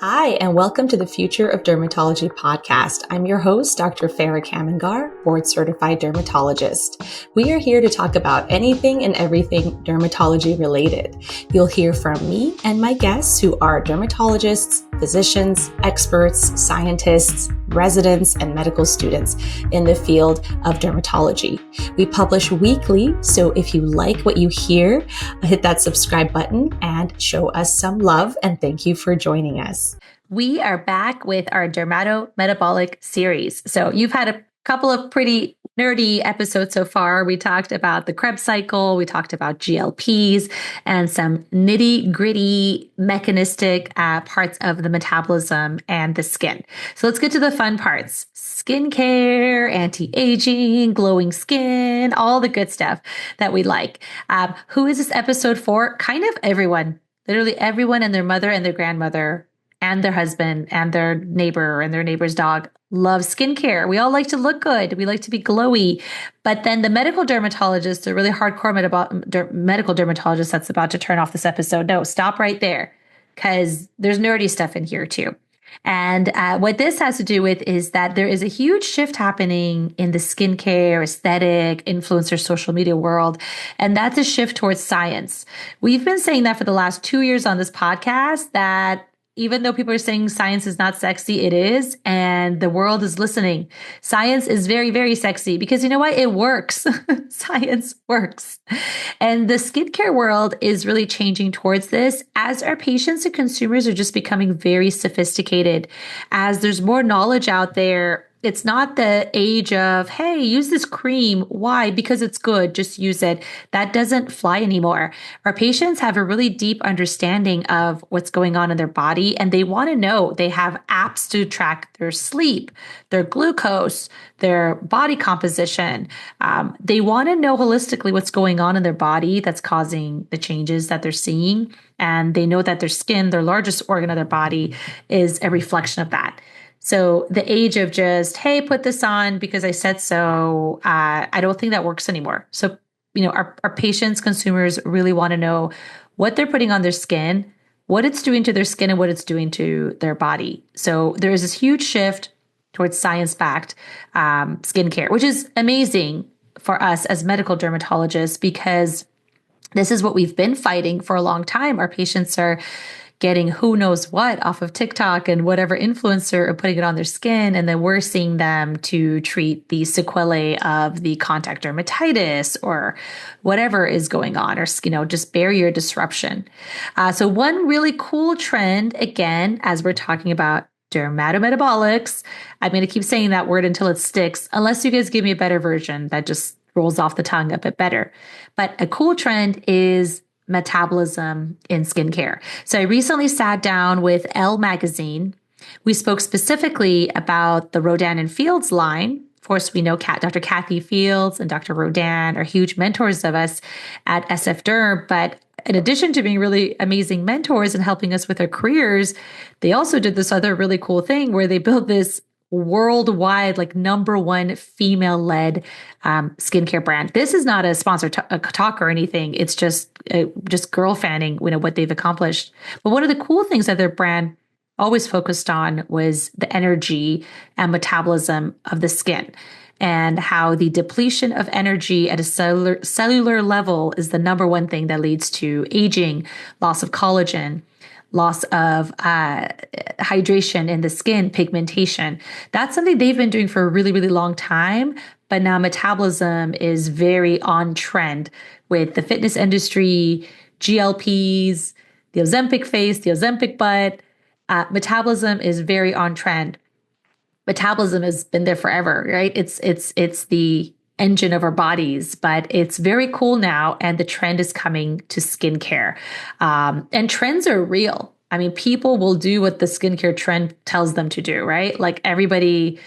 Hi, and welcome to the Future of Dermatology podcast. I'm your host, Dr. Faranak Kamangar, board certified dermatologist. We are here to talk about anything and everything dermatology related. You'll hear from me and my guests who are dermatologists, physicians, experts, scientists, residents, and medical students in the field of dermatology. We publish weekly, so if you like what you hear, hit that subscribe button and show us some love, and thank you for joining us. We are back with our Dermatometabolic series. So you've had a couple of pretty nerdy episodes so far. We talked about the Krebs cycle, we talked about GLPs, and some nitty gritty mechanistic parts of the metabolism and the skin. So let's get to the fun parts. Skincare, anti-aging, glowing skin, all the good stuff that we like. Who is this episode for? Kind of everyone. Literally everyone and their mother and their grandmother and their husband and their neighbor and their neighbor's dog love skincare. We all like to look good. We like to be glowy. But then the medical dermatologist, the really hardcore medical dermatologist that's about to turn off this episode, no, stop right there, because there's nerdy stuff in here too. And what this has to do with is that there is a huge shift happening in the skincare, aesthetic, influencer, social media world. And that's a shift towards science. We've been saying that for the last 2 years on this podcast, that even though people are saying science is not sexy, it is. And the world is listening. Science is very, very sexy because you know what? It works. Science works. And the skincare world is really changing towards this as our patients and consumers are just becoming very sophisticated. As there's more knowledge out there, it's not the age of, hey, use this cream. Why? Because it's good. Just use it. That doesn't fly anymore. Our patients have a really deep understanding of what's going on in their body, and they want to know. They have apps to track their sleep, their glucose, their body composition. They want to know holistically what's going on in their body that's causing the changes that they're seeing. And they know that their skin, their largest organ of their body, is a reflection of that. So the age of just, hey, put this on because I said so, I don't think that works anymore. So, our patients, consumers really want to know what they're putting on their skin, what it's doing to their skin, and what it's doing to their body. So there is this huge shift towards science-backed skincare, which is amazing for us as medical dermatologists because this is what we've been fighting for a long time. Our patients are getting who knows what off of TikTok and whatever influencer are putting it on their skin. And then we're seeing them to treat the sequelae of the contact dermatitis or whatever is going on, or, just barrier disruption. So one really cool trend, again, as we're talking about dermatometabolics, I'm going to keep saying that word until it sticks, unless you guys give me a better version that just rolls off the tongue a bit better. But a cool trend is metabolism in skincare. So I recently sat down with Elle magazine. We spoke specifically about the Rodan and Fields line. Of course, we know Dr. Kathy Fields and Dr. Rodan are huge mentors of us at SF Derm, but in addition to being really amazing mentors and helping us with our careers, they also did this other really cool thing where they built this worldwide, like #1 female-led skincare brand. This is not a sponsored talk or anything. It's just girl fanning, what they've accomplished. But one of the cool things that their brand always focused on was the energy and metabolism of the skin, and how the depletion of energy at a cellular level is the #1 thing that leads to aging, loss of collagen, loss of hydration in the skin, pigmentation. That's something they've been doing for a really, really long time. But now metabolism is very on trend with the fitness industry, GLPs, the Ozempic face, the Ozempic butt. Metabolism is very on trend. Metabolism has been there forever, right? It's the engine of our bodies, but it's very cool now. And the trend is coming to skincare. And trends are real. I mean, people will do what the skincare trend tells them to do, right? Like everybody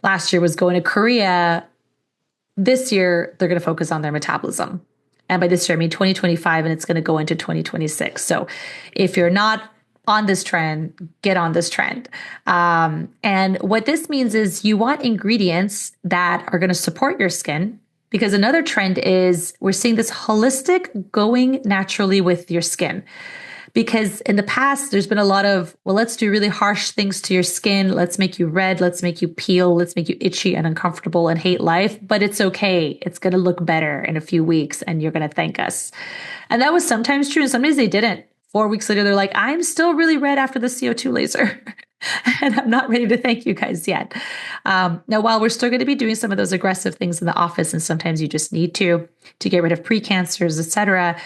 last year was going to Korea. This year, they're going to focus on their metabolism. And by this year, I mean 2025, and it's going to go into 2026. So if you're not on this trend, get on this trend. And what this means is you want ingredients that are going to support your skin, because another trend is we're seeing this holistic going naturally with your skin. Because in the past, there's been a lot of, well, let's do really harsh things to your skin. Let's make you red. Let's make you peel. Let's make you itchy and uncomfortable and hate life. But it's okay. It's going to look better in a few weeks and you're going to thank us. And that was sometimes true. And sometimes they didn't. 4 weeks later, they're like, I'm still really red after the CO2 laser. And I'm not ready to thank you guys yet. Now, while we're still going to be doing some of those aggressive things in the office, and sometimes you just need to get rid of precancers, et cetera,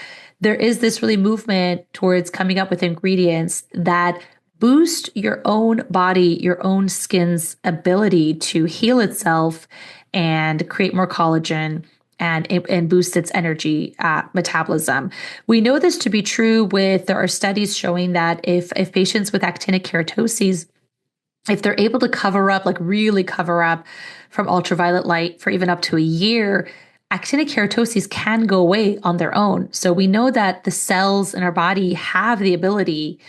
there is this really movement towards coming up with ingredients that boost your own body, your own skin's ability to heal itself and create more collagen and boost its energy metabolism. We know this to be true there are studies showing that if patients with actinic keratoses, if they're able to cover up, like really cover up from ultraviolet light for even up to a year, actinic keratoses can go away on their own. So we know that the cells in our body have the ability,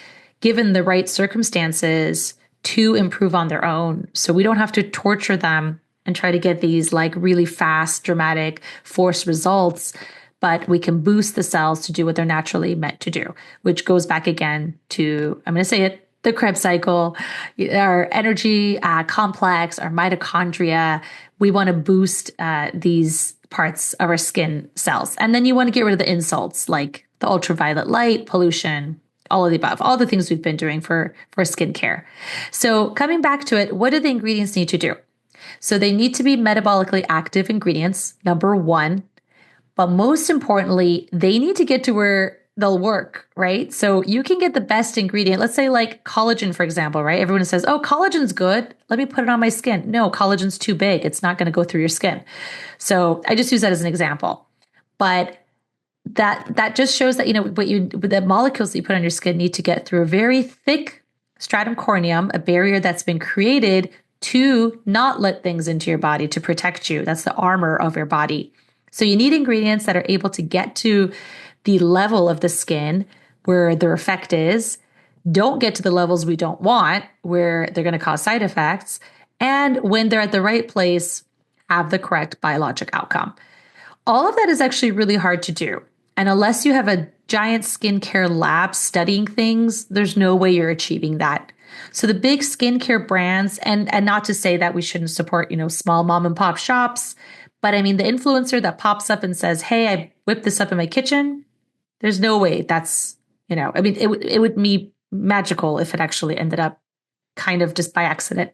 given the right circumstances, to improve on their own. So we don't have to torture them and try to get these like really fast, dramatic, forced results, but we can boost the cells to do what they're naturally meant to do, which goes back again to, I'm going to say it, the Krebs cycle, our energy complex, our mitochondria. We want to boost these parts of our skin cells. And then you want to get rid of the insults like the ultraviolet light, pollution, all of the above, all the things we've been doing for skincare. So coming back to it, what do the ingredients need to do? So they need to be metabolically active ingredients, number one. But most importantly, they need to get to where they'll work, right? So you can get the best ingredient. Let's say like collagen, for example, right? Everyone says, oh, collagen's good. Let me put it on my skin. No, collagen's too big. It's not going to go through your skin. So I just use that as an example. But that just shows that, the molecules that you put on your skin need to get through a very thick stratum corneum, a barrier that's been created to not let things into your body to protect you. That's the armor of your body. So you need ingredients that are able to get to the level of the skin where their effect is, don't get to the levels we don't want where they're going to cause side effects, and when they're at the right place, have the correct biologic outcome. All of that is actually really hard to do. And unless you have a giant skincare lab studying things, there's no way you're achieving that. So the big skincare brands, and not to say that we shouldn't support, small mom and pop shops, but I mean, the influencer that pops up and says, hey, I whipped this up in my kitchen, there's no way that's, it would be magical if it actually ended up kind of just by accident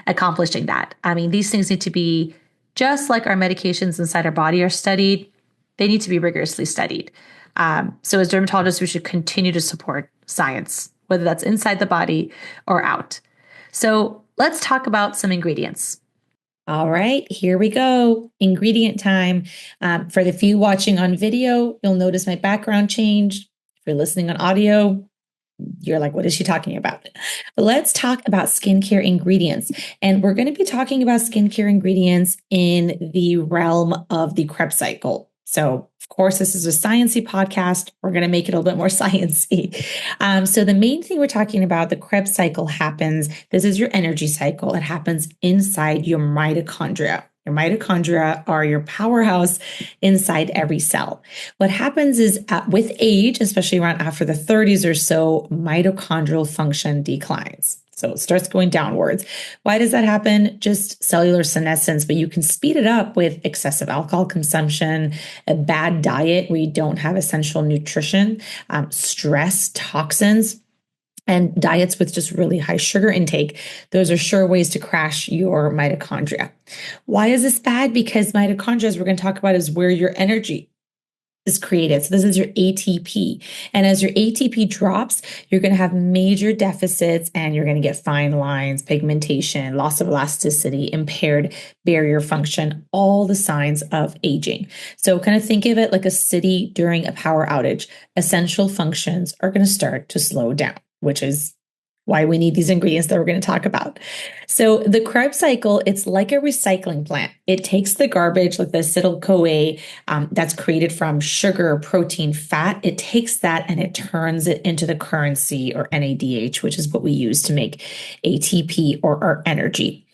accomplishing that. I mean, these things need to be just like our medications inside our body are studied. They need to be rigorously studied. So as dermatologists, we should continue to support science, whether that's inside the body or out. So let's talk about some ingredients. All right, here we go. Ingredient time. For the few watching on video, you'll notice my background changed. If you're listening on audio, you're like, what is she talking about? But let's talk about skincare ingredients. And we're going to be talking about skincare ingredients in the realm of the Krebs cycle. So, of course, this is a sciencey podcast. We're going to make it a little bit more sciencey. So the main thing we're talking about, the Krebs cycle happens. This is your energy cycle. It happens inside your mitochondria. Your mitochondria are your powerhouse inside every cell. What happens is with age, especially around after the 30s or so, mitochondrial function declines. So it starts going downwards. Why does that happen? Just cellular senescence, but you can speed it up with excessive alcohol consumption, a bad diet where you don't have essential nutrition, stress, toxins, and diets with just really high sugar intake. Those are sure ways to crash your mitochondria. Why is this bad? Because mitochondria, as we're going to talk about, is where your energy is created. So this is your ATP. And as your ATP drops, you're going to have major deficits and you're going to get fine lines, pigmentation, loss of elasticity, impaired barrier function, all the signs of aging. So kind of think of it like a city during a power outage. Essential functions are going to start to slow down, which is why we need these ingredients that we're going to talk about. So the Krebs cycle, it's like a recycling plant. It takes the garbage, like the acetyl-CoA that's created from sugar, protein, fat. It takes that and it turns it into the currency, or NADH, which is what we use to make ATP or our energy.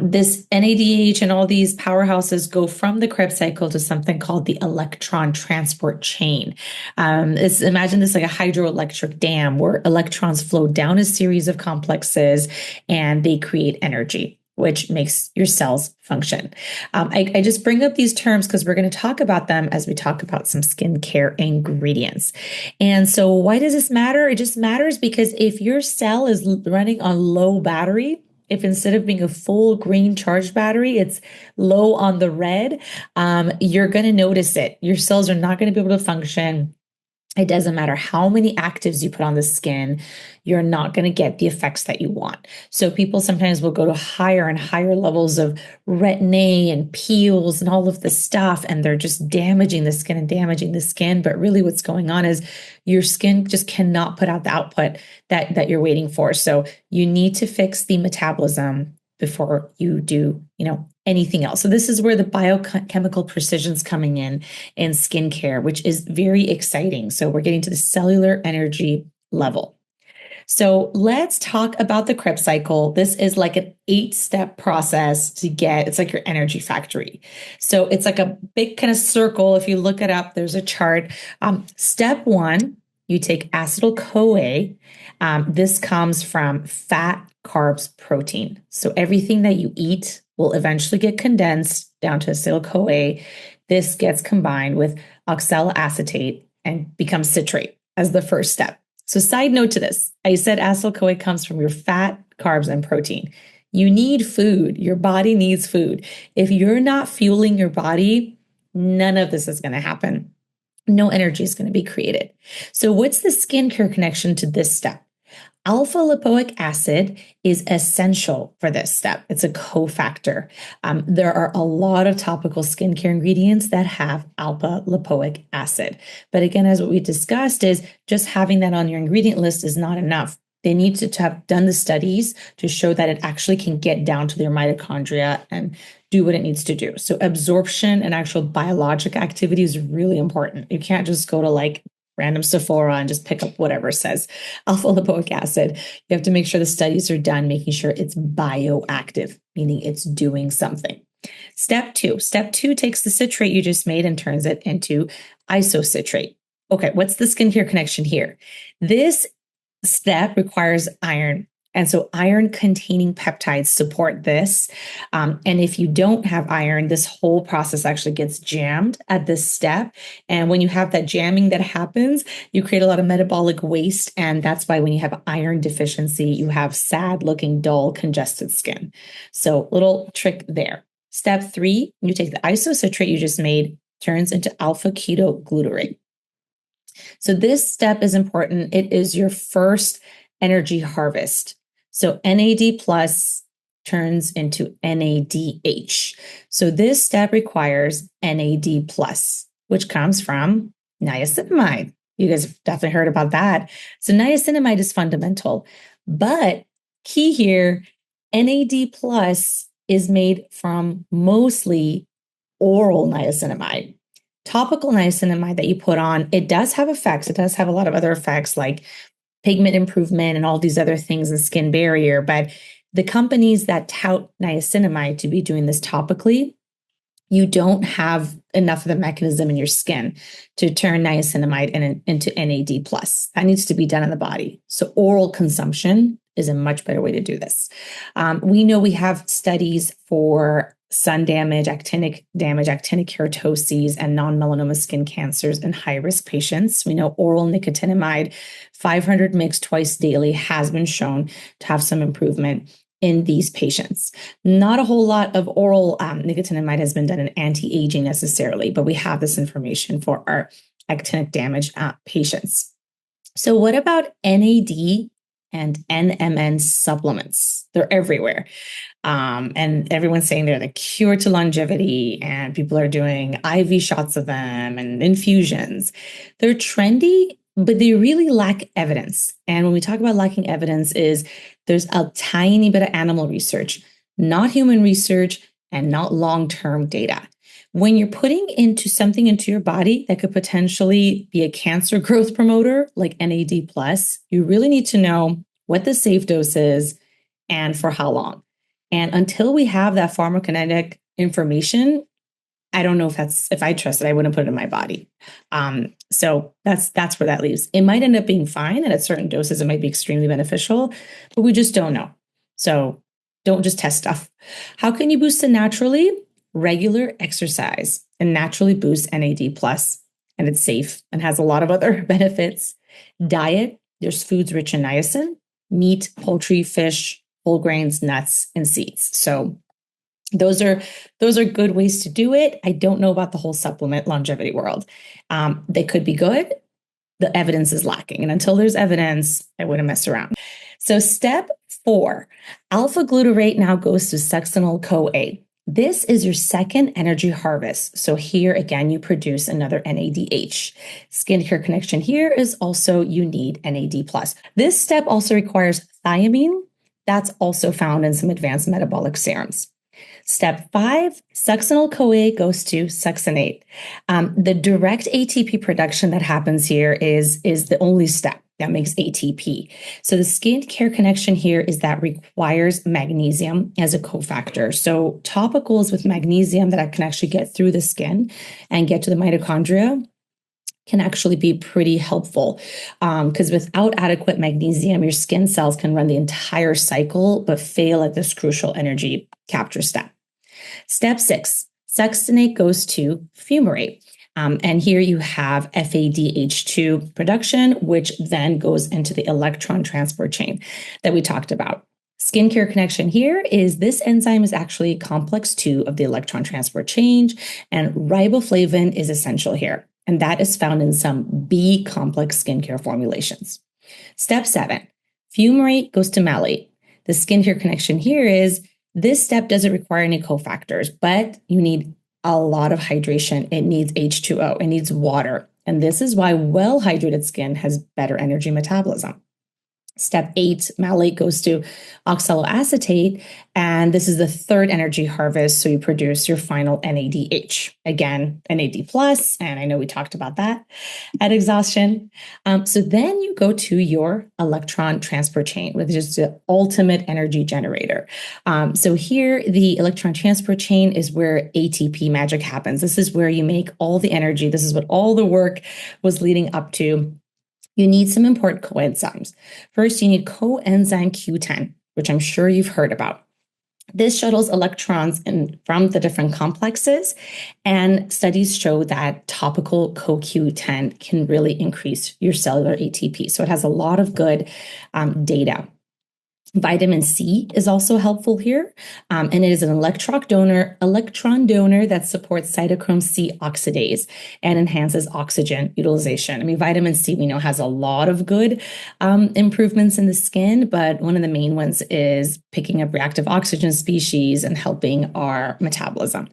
This NADH and all these powerhouses go from the Krebs cycle to something called the electron transport chain. Imagine this like a hydroelectric dam where electrons flow down a series of complexes and they create energy, which makes your cells function. I just bring up these terms because we're going to talk about them as we talk about some skincare ingredients. And so why does this matter? It just matters because if your cell is running on low battery, if instead of being a full green charged battery, it's low on the red, you're going to notice it. Your cells are not going to be able to function. It doesn't matter how many actives you put on the skin, you're not going to get the effects that you want. So people sometimes will go to higher and higher levels of retin-A and peels and all of this stuff, and they're just damaging the skin and damaging the skin. But really what's going on is your skin just cannot put out the output that you're waiting for. So you need to fix the metabolism before you do, anything else. So this is where the biochemical precision's coming in skincare, which is very exciting. So we're getting to the cellular energy level. So let's talk about the Krebs cycle. This is like an 8-step process it's like your energy factory. So it's like a big kind of circle. If you look it up, there's a chart. Step 1, you take acetyl-CoA. This comes from fat, carbs, protein. So everything that you eat will eventually get condensed down to acetyl-CoA. This gets combined with oxaloacetate and becomes citrate as the first step. So side note to this, I said acetyl-CoA comes from your fat, carbs, and protein. You need food. Your body needs food. If you're not fueling your body, none of this is going to happen. No energy is going to be created. So what's the skincare connection to this step? Alpha lipoic acid is essential for this step. It's a cofactor. There are a lot of topical skincare ingredients that have alpha lipoic acid. But again, as what we discussed is just having that on your ingredient list is not enough. They need to have done the studies to show that it actually can get down to their mitochondria and do what it needs to do. So absorption and actual biologic activity is really important. You can't just go to like random Sephora and just pick up whatever says alpha lipoic acid. You have to make sure the studies are done, making sure it's bioactive, meaning it's doing something. Step 2 takes the citrate you just made and turns it into isocitrate. Okay, what's the skincare connection here? This step requires iron. And so iron containing peptides support this. And if you don't have iron, this whole process actually gets jammed at this step. And when you have that jamming that happens, you create a lot of metabolic waste. And that's why when you have iron deficiency, you have sad looking, dull, congested skin. So little trick there. Step 3, you take the isocitrate you just made, turns into alpha ketoglutarate. So this step is important. It is your first energy harvest. So NAD plus turns into NADH. So this step requires NAD plus, which comes from niacinamide. You guys have definitely heard about that. So niacinamide is fundamental, but key here, NAD plus is made from mostly oral niacinamide. Topical niacinamide that you put on, it does have effects. It does have a lot of other effects like pigment improvement and all these other things and skin barrier. But the companies that tout niacinamide to be doing this topically, you don't have enough of the mechanism in your skin to turn niacinamide into NAD plus. That needs to be done in the body. So oral consumption is a much better way to do this. We know we have studies for sun damage, actinic damage, actinic keratoses, and non-melanoma skin cancers in high-risk patients. We know oral nicotinamide, 500 mg twice daily, has been shown to have some improvement in these patients. Not a whole lot of oral nicotinamide has been done in anti-aging necessarily, but we have this information for our actinic damage patients. So what about NAD and NMN supplements? They're everywhere. And everyone's saying they're the cure to longevity, and people are doing IV shots of them and infusions. They're trendy, but they really lack evidence. And when we talk about lacking evidence is there's a tiny bit of animal research, not human research, and not long-term data. When you're putting something into your body that could potentially be a cancer growth promoter like NAD+, you really need to know what the safe dose is and for how long. And until we have that pharmacokinetic information, I don't know if I trust it, I wouldn't put it in my body. So that's where that leaves. It might end up being fine, and at certain doses, it might be extremely beneficial, but we just don't know. So don't just test stuff. How can you boost it naturally? Regular exercise and naturally boost NAD plus, and it's safe and has a lot of other benefits. Diet, there's foods rich in niacin, meat, poultry, fish, whole grains, nuts, and seeds. So those are good ways to do it. I don't know about the whole supplement longevity world. They could be good. The evidence is lacking. And until there's evidence, I wouldn't mess around. So step 4, alpha glutarate now goes to succinyl-CoA. This is your second energy harvest. So here again, you produce another NADH. Skincare connection here is also you need NAD+. This step also requires thiamine. That's also found in some advanced metabolic serums. Step 5, succinyl-CoA goes to succinate. The direct ATP production that happens here is the only step that makes ATP. So the skincare connection here is that requires magnesium as a cofactor. So topicals with magnesium that I can actually get through the skin and get to the mitochondria can actually be pretty helpful, because without adequate magnesium, your skin cells can run the entire cycle but fail at this crucial energy capture step. Step 6, succinate goes to fumarate. And here you have FADH2 production, which then goes into the electron transport chain that we talked about. Skincare connection here is this enzyme is actually complex 2 of the electron transport chain, and riboflavin is essential here. And that is found in some B complex skincare formulations. Step 7, fumarate goes to malate. The skincare connection here is this step doesn't require any cofactors, but you need a lot of hydration. It needs H2O, it needs water. And this is why well-hydrated skin has better energy metabolism. Step 8, malate goes to oxaloacetate, and this is the third energy harvest, so you produce your final NADH. Again, NAD+, and I know we talked about that at exhaustion. So then you go to your electron transport chain, which is the ultimate energy generator. So here, the electron transport chain is where ATP magic happens. This is where you make all the energy. This is what all the work was leading up to. You need some important coenzymes. First, you need coenzyme Q10, which I'm sure you've heard about. This shuttles electrons from the different complexes, and studies show that topical CoQ10 can really increase your cellular ATP. So it has a lot of good data. Vitamin C is also helpful here, and it is an electron donor that supports cytochrome C oxidase and enhances oxygen utilization. I mean, vitamin C we know has a lot of good improvements in the skin, but one of the main ones is picking up reactive oxygen species and helping our metabolism.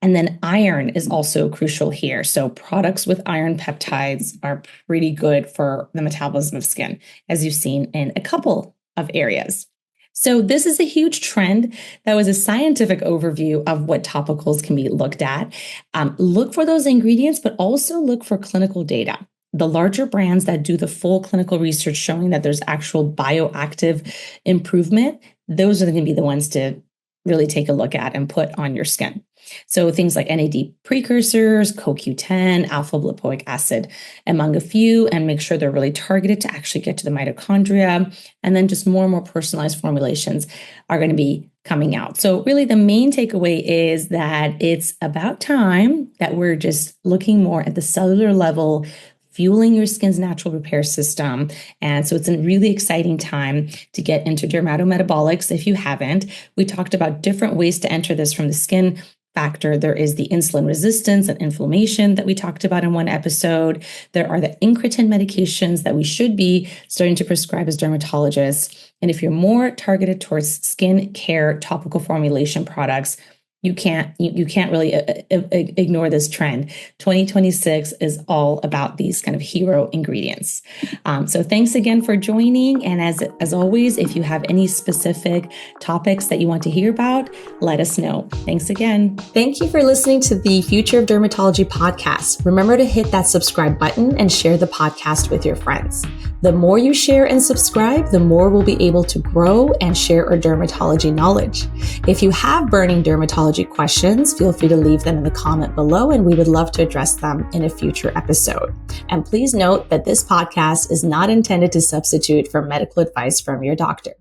And then iron is also crucial here. So products with iron peptides are pretty good for the metabolism of skin, as you've seen in a couple of areas. So this is a huge trend. That was a scientific overview of what topicals can be looked at. Look for those ingredients, but also look for clinical data. The larger brands that do the full clinical research showing that there's actual bioactive improvement, those are going to be the ones to really take a look at and put on your skin. So things like NAD precursors, CoQ10, alpha lipoic acid, among a few, and make sure they're really targeted to actually get to the mitochondria. And then just more and more personalized formulations are going to be coming out. So really the main takeaway is that it's about time that we're just looking more at the cellular level, fueling your skin's natural repair system. And so it's a really exciting time to get into dermatometabolics if you haven't. We talked about different ways to enter this from the skin factor. There is the insulin resistance and inflammation that we talked about in one episode. There are the incretin medications that we should be starting to prescribe as dermatologists. And if you're more targeted towards skin care, topical formulation products, you can't really ignore this trend. 2026 is all about these kind of hero ingredients. So thanks again for joining. And as always, if you have any specific topics that you want to hear about, let us know. Thanks again. Thank you for listening to the Future of Dermatology podcast. Remember to hit that subscribe button and share the podcast with your friends. The more you share and subscribe, the more we'll be able to grow and share our dermatology knowledge. If you have burning dermatology questions, feel free to leave them in the comment below, and we would love to address them in a future episode. And please note that this podcast is not intended to substitute for medical advice from your doctor.